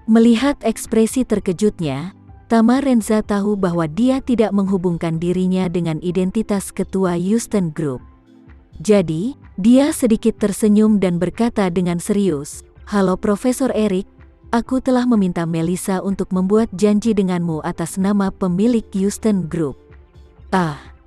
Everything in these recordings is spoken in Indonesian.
Melihat ekspresi terkejutnya, Tama Renza tahu bahwa dia tidak menghubungkan dirinya dengan identitas ketua Houston Group. Jadi, dia sedikit tersenyum dan berkata dengan serius, "Halo Profesor Eric, aku telah meminta Melissa untuk membuat janji denganmu atas nama pemilik Houston Group."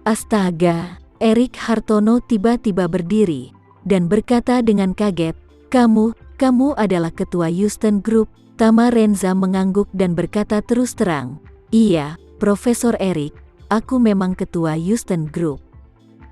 Astaga, Eric Hartono tiba-tiba berdiri dan berkata dengan kaget, Kamu adalah ketua Houston Group." Tama Renza mengangguk dan berkata terus terang, "Iya, Profesor Eric, aku memang ketua Houston Group."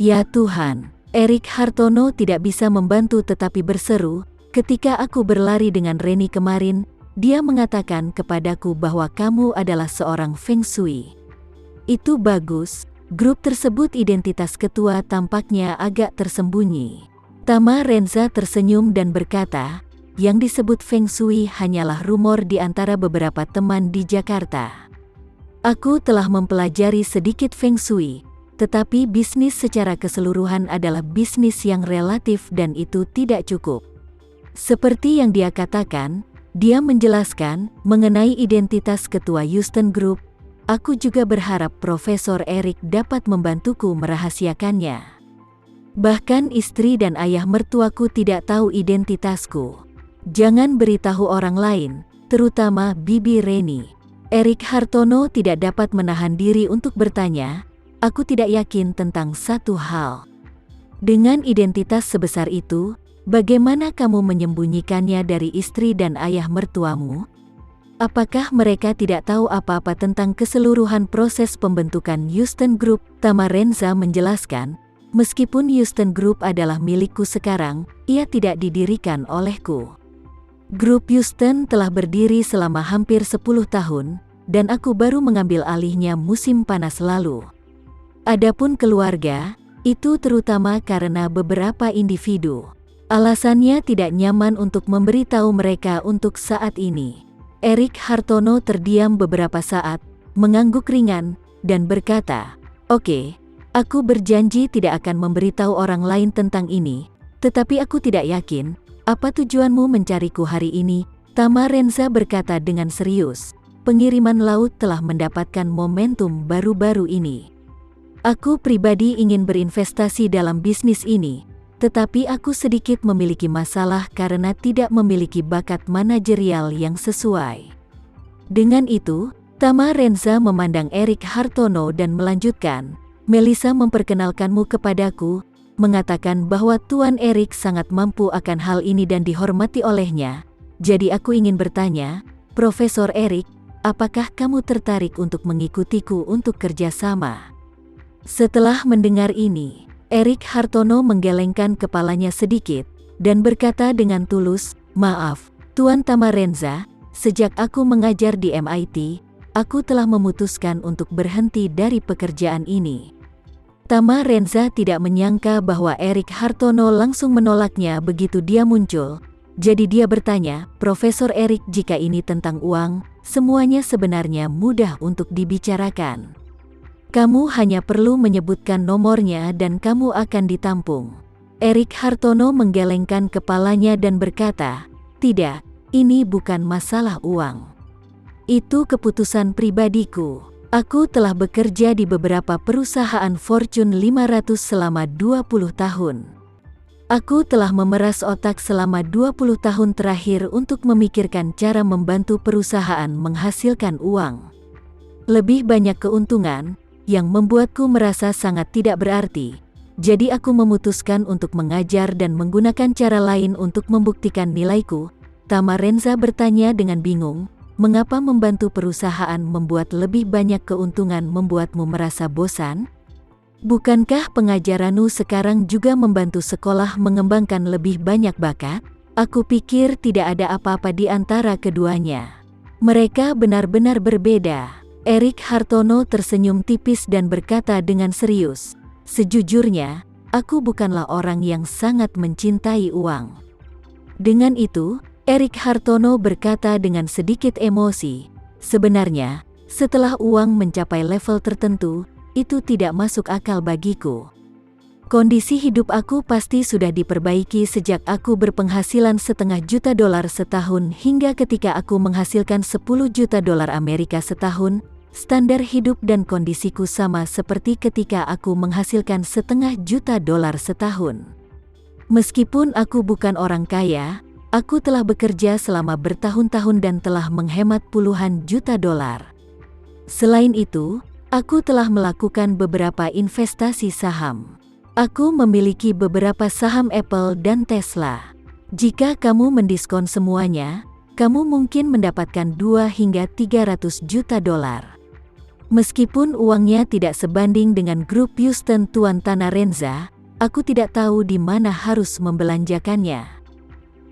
Ya Tuhan, Eric Hartono tidak bisa membantu tetapi berseru, "Ketika aku berlari dengan Reni kemarin, dia mengatakan kepadaku bahwa kamu adalah seorang Feng Shui." Itu bagus, grup tersebut identitas ketua tampaknya agak tersembunyi. Tama Renza tersenyum dan berkata, "Yang disebut Feng Shui hanyalah rumor di antara beberapa teman di Jakarta. Aku telah mempelajari sedikit Feng Shui, tetapi bisnis secara keseluruhan adalah bisnis yang relatif dan itu tidak cukup." Seperti yang dia katakan, dia menjelaskan mengenai identitas ketua Houston Group, "Aku juga berharap Profesor Eric dapat membantuku merahasiakannya. Bahkan istri dan ayah mertuaku tidak tahu identitasku. Jangan beritahu orang lain, terutama Bibi Reni." Eric Hartono tidak dapat menahan diri untuk bertanya, "Aku tidak yakin tentang satu hal. Dengan identitas sebesar itu, bagaimana kamu menyembunyikannya dari istri dan ayah mertuamu? Apakah mereka tidak tahu apa-apa tentang keseluruhan proses pembentukan Houston Group?" Tama Renza menjelaskan, "Meskipun Houston Group adalah milikku sekarang, ia tidak didirikan olehku. Grup Houston telah berdiri selama hampir 10 tahun, dan aku baru mengambil alihnya musim panas lalu. Adapun keluarga, itu terutama karena beberapa individu. Alasannya tidak nyaman untuk memberitahu mereka untuk saat ini." Eric Hartono terdiam beberapa saat, mengangguk ringan, dan berkata, "Oke, aku berjanji tidak akan memberitahu orang lain tentang ini, tetapi aku tidak yakin. Apa tujuanmu mencariku hari ini?" Tama Renza berkata dengan serius, "Pengiriman laut telah mendapatkan momentum baru-baru ini. Aku pribadi ingin berinvestasi dalam bisnis ini, tetapi aku sedikit memiliki masalah karena tidak memiliki bakat manajerial yang sesuai." Dengan itu, Tama Renza memandang Eric Hartono dan melanjutkan, "Melissa memperkenalkanmu kepadaku, mengatakan bahwa Tuan Eric sangat mampu akan hal ini dan dihormati olehnya. Jadi aku ingin bertanya, Profesor Eric, apakah kamu tertarik untuk mengikutiku untuk kerjasama?" Setelah mendengar ini, Eric Hartono menggelengkan kepalanya sedikit, dan berkata dengan tulus, "Maaf, Tuan Tama Renza, sejak aku mengajar di MIT, aku telah memutuskan untuk berhenti dari pekerjaan ini." Tama Renza tidak menyangka bahwa Eric Hartono langsung menolaknya begitu dia muncul. Jadi dia bertanya, "Profesor Eric, jika ini tentang uang, semuanya sebenarnya mudah untuk dibicarakan. Kamu hanya perlu menyebutkan nomornya dan kamu akan ditampung." Eric Hartono menggelengkan kepalanya dan berkata, "Tidak, ini bukan masalah uang. Itu keputusan pribadiku. Aku telah bekerja di beberapa perusahaan Fortune 500 selama 20 tahun. Aku telah memeras otak selama 20 tahun terakhir untuk memikirkan cara membantu perusahaan menghasilkan uang. Lebih banyak keuntungan, yang membuatku merasa sangat tidak berarti. Jadi aku memutuskan untuk mengajar dan menggunakan cara lain untuk membuktikan nilaiku." Tama Renza bertanya dengan bingung, "Mengapa membantu perusahaan membuat lebih banyak keuntungan membuatmu merasa bosan? Bukankah pengajaranmu sekarang juga membantu sekolah mengembangkan lebih banyak bakat?" "Aku pikir tidak ada apa-apa di antara keduanya. Mereka benar-benar berbeda." Eric Hartono tersenyum tipis dan berkata dengan serius, "Sejujurnya, aku bukanlah orang yang sangat mencintai uang." Dengan itu, Eric Hartono berkata dengan sedikit emosi, "Sebenarnya, setelah uang mencapai level tertentu, itu tidak masuk akal bagiku. Kondisi hidup aku pasti sudah diperbaiki sejak aku berpenghasilan $500 juta setahun hingga ketika aku menghasilkan $10 juta Amerika setahun. Standar hidup dan kondisiku sama seperti ketika aku menghasilkan $500 juta setahun. Meskipun aku bukan orang kaya, aku telah bekerja selama bertahun-tahun dan telah menghemat puluhan juta dolar. Selain itu, aku telah melakukan beberapa investasi saham. Aku memiliki beberapa saham Apple dan Tesla. Jika kamu mendiskon semuanya, kamu mungkin mendapatkan 2 hingga 300 juta dolar. Meskipun uangnya tidak sebanding dengan grup Houston Tuan Tana Renza, aku tidak tahu di mana harus membelanjakannya.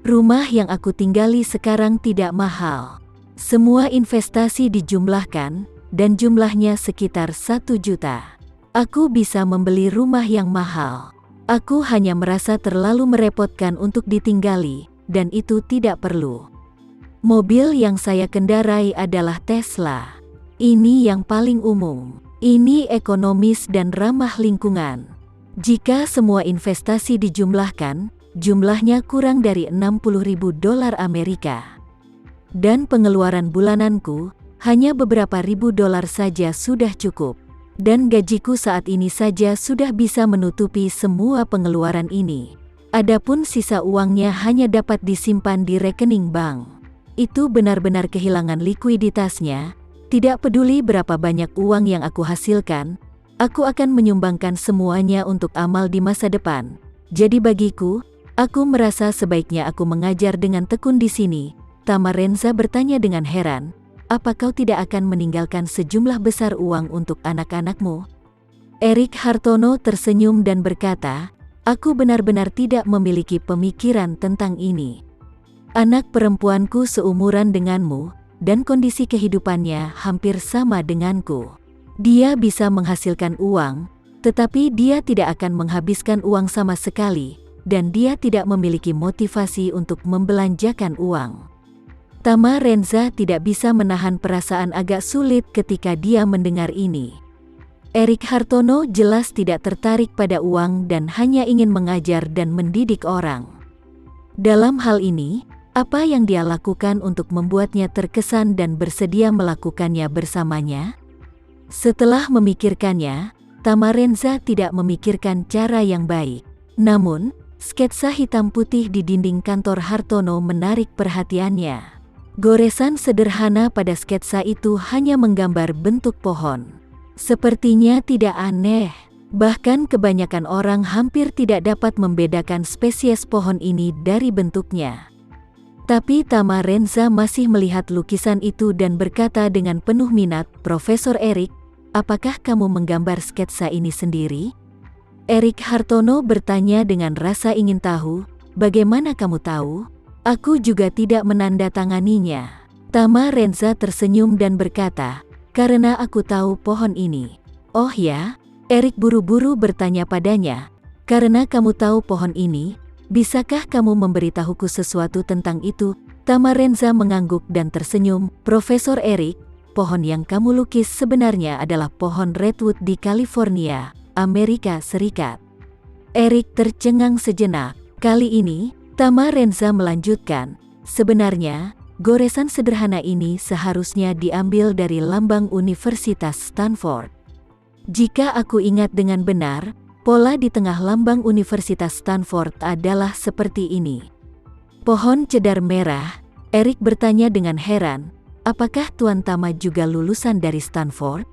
Rumah yang aku tinggali sekarang tidak mahal. Semua investasi dijumlahkan, dan jumlahnya sekitar 1 juta. Aku bisa membeli rumah yang mahal. Aku hanya merasa terlalu merepotkan untuk ditinggali, dan itu tidak perlu. Mobil yang saya kendarai adalah Tesla. Ini yang paling umum. Ini ekonomis dan ramah lingkungan. Jika semua investasi dijumlahkan, jumlahnya kurang dari $60.000 Amerika. Dan pengeluaran bulananku, hanya beberapa ribu dolar saja sudah cukup. Dan gajiku saat ini saja sudah bisa menutupi semua pengeluaran ini. Adapun sisa uangnya hanya dapat disimpan di rekening bank. Itu benar-benar kehilangan likuiditasnya. Tidak peduli berapa banyak uang yang aku hasilkan, aku akan menyumbangkan semuanya untuk amal di masa depan. Jadi bagiku, aku merasa sebaiknya aku mengajar dengan tekun di sini. Tama Renza bertanya dengan heran, apa kau tidak akan meninggalkan sejumlah besar uang untuk anak-anakmu? Erik Hartono tersenyum dan berkata, aku benar-benar tidak memiliki pemikiran tentang ini. Anak perempuanku seumuran denganmu, dan kondisi kehidupannya hampir sama denganku. Dia bisa menghasilkan uang, tetapi dia tidak akan menghabiskan uang sama sekali, dan dia tidak memiliki motivasi untuk membelanjakan uang. Tama Renza tidak bisa menahan perasaan agak sulit ketika dia mendengar ini. Erik Hartono jelas tidak tertarik pada uang dan hanya ingin mengajar dan mendidik orang. Dalam hal ini, apa yang dia lakukan untuk membuatnya terkesan dan bersedia melakukannya bersamanya? Setelah memikirkannya, Tama Renza tidak memikirkan cara yang baik. Namun, sketsa hitam putih di dinding kantor Hartono menarik perhatiannya. Goresan sederhana pada sketsa itu hanya menggambar bentuk pohon. Sepertinya tidak aneh. Bahkan kebanyakan orang hampir tidak dapat membedakan spesies pohon ini dari bentuknya. Tapi Tama Renza masih melihat lukisan itu dan berkata dengan penuh minat, Profesor Erik, apakah kamu menggambar sketsa ini sendiri? Erik Hartono bertanya dengan rasa ingin tahu, bagaimana kamu tahu? Aku juga tidak menandatanganinya. Tama Renza tersenyum dan berkata, karena aku tahu pohon ini. Oh ya? Erik buru-buru bertanya padanya, karena kamu tahu pohon ini, bisakah kamu memberitahuku sesuatu tentang itu? Tama Renza mengangguk dan tersenyum. Profesor Erik, pohon yang kamu lukis sebenarnya adalah pohon redwood di California, Amerika Serikat. Erik tercengang sejenak. Kali ini, Tama Renza melanjutkan, sebenarnya, goresan sederhana ini seharusnya diambil dari lambang Universitas Stanford. Jika aku ingat dengan benar, pola di tengah lambang Universitas Stanford adalah seperti ini. Pohon cedar merah, Erik bertanya dengan heran, apakah Tuan Tama juga lulusan dari Stanford?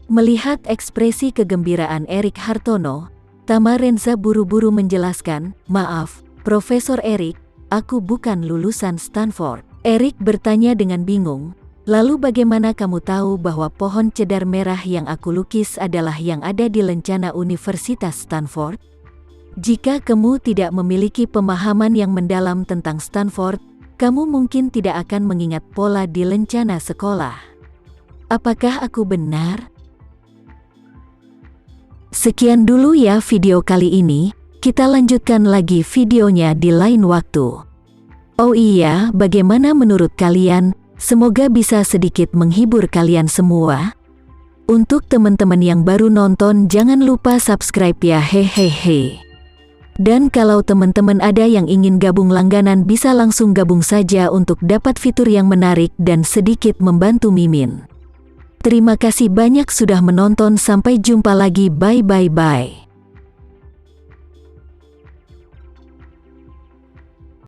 Melihat ekspresi kegembiraan Erik Hartono, Tama Renza buru-buru menjelaskan, maaf, Profesor Erik, aku bukan lulusan Stanford. Erik bertanya dengan bingung, lalu bagaimana kamu tahu bahwa pohon cedar merah yang aku lukis adalah yang ada di lencana Universitas Stanford? Jika kamu tidak memiliki pemahaman yang mendalam tentang Stanford, kamu mungkin tidak akan mengingat pola di lencana sekolah. Apakah aku benar? Sekian dulu ya video kali ini, kita lanjutkan lagi videonya di lain waktu. Oh iya, bagaimana menurut kalian? Semoga bisa sedikit menghibur kalian semua. Untuk teman-teman yang baru nonton jangan lupa subscribe ya hehehe. Dan kalau teman-teman ada yang ingin gabung langganan bisa langsung gabung saja untuk dapat fitur yang menarik dan sedikit membantu Mimin. Terima kasih banyak sudah menonton, sampai jumpa lagi, bye.